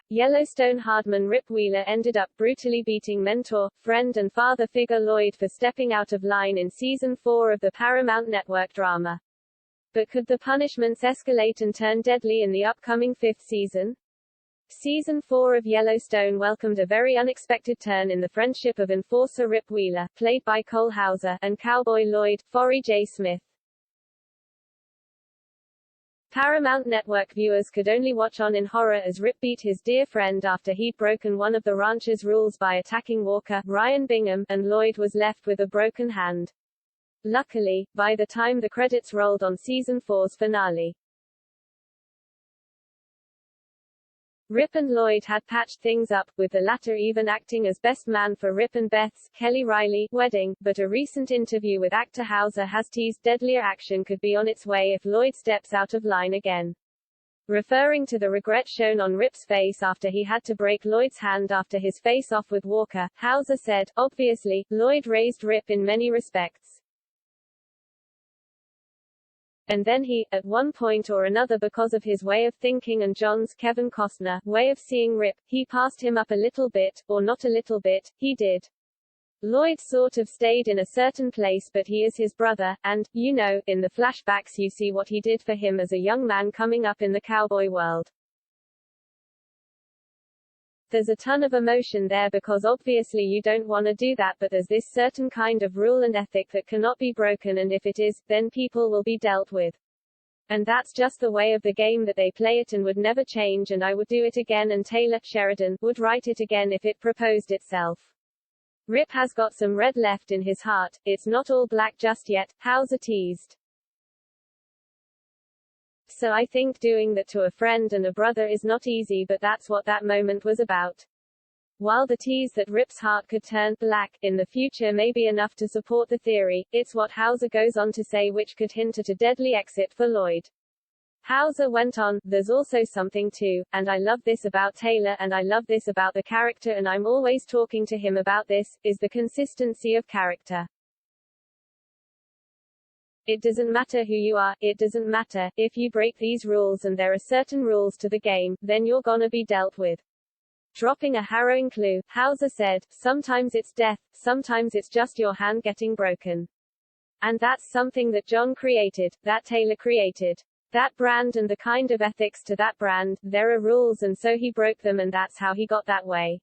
Yellowstone hardman Rip Wheeler ended up brutally beating mentor, friend and father figure Lloyd for stepping out of line in Season 4 of the Paramount Network drama. But could the punishments escalate and turn deadly in the upcoming 5th season? Season 4 of Yellowstone welcomed a very unexpected turn in the friendship of enforcer Rip Wheeler, played by Cole Hauser, and cowboy Lloyd, Forrie J. Smith. Paramount Network viewers could only watch on in horror as Rip beat his dear friend after he'd broken one of the ranch's rules by attacking Walker, Ryan Bingham, and Lloyd was left with a broken hand. Luckily, by the time the credits rolled on Season 4's finale, Rip and Lloyd had patched things up, with the latter even acting as best man for Rip and Beth's, Kelly Riley, wedding, but a recent interview with actor Hauser has teased deadlier action could be on its way if Lloyd steps out of line again. Referring to the regret shown on Rip's face after he had to break Lloyd's hand after his face-off with Walker, Hauser said, "Obviously, Lloyd raised Rip in many respects. And then he, at one point or another because of his way of thinking and John's Kevin Costner way of seeing Rip, he passed him up a little bit, or not a little bit, he did. Lloyd sort of stayed in a certain place but he is his brother, and, you know, in the flashbacks you see what he did for him as a young man coming up in the cowboy world. There's a ton of emotion there because obviously you don't want to do that but there's this certain kind of rule and ethic that cannot be broken and if it is, then people will be dealt with. And that's just the way of the game that they play it and would never change and I would do it again and Taylor Sheridan would write it again if it proposed itself. Rip has got some red left in his heart, it's not all black just yet," Hauser teased. "So I think doing that to a friend and a brother is not easy but that's what that moment was about." While the tease that Rip's heart could turn black in the future may be enough to support the theory, it's what Hauser goes on to say which could hint at a deadly exit for Lloyd. Hauser went on, "There's also something too, and I love this about Taylor and I love this about the character and I'm always talking to him about this, is the consistency of character. It doesn't matter who you are, it doesn't matter, if you break these rules and there are certain rules to the game, then you're gonna be dealt with." Dropping a harrowing clue, Hauser said, "Sometimes it's death, sometimes it's just your hand getting broken. And that's something that John created, that Taylor created. That brand and the kind of ethics to that brand, there are rules and so he broke them and that's how he got that way."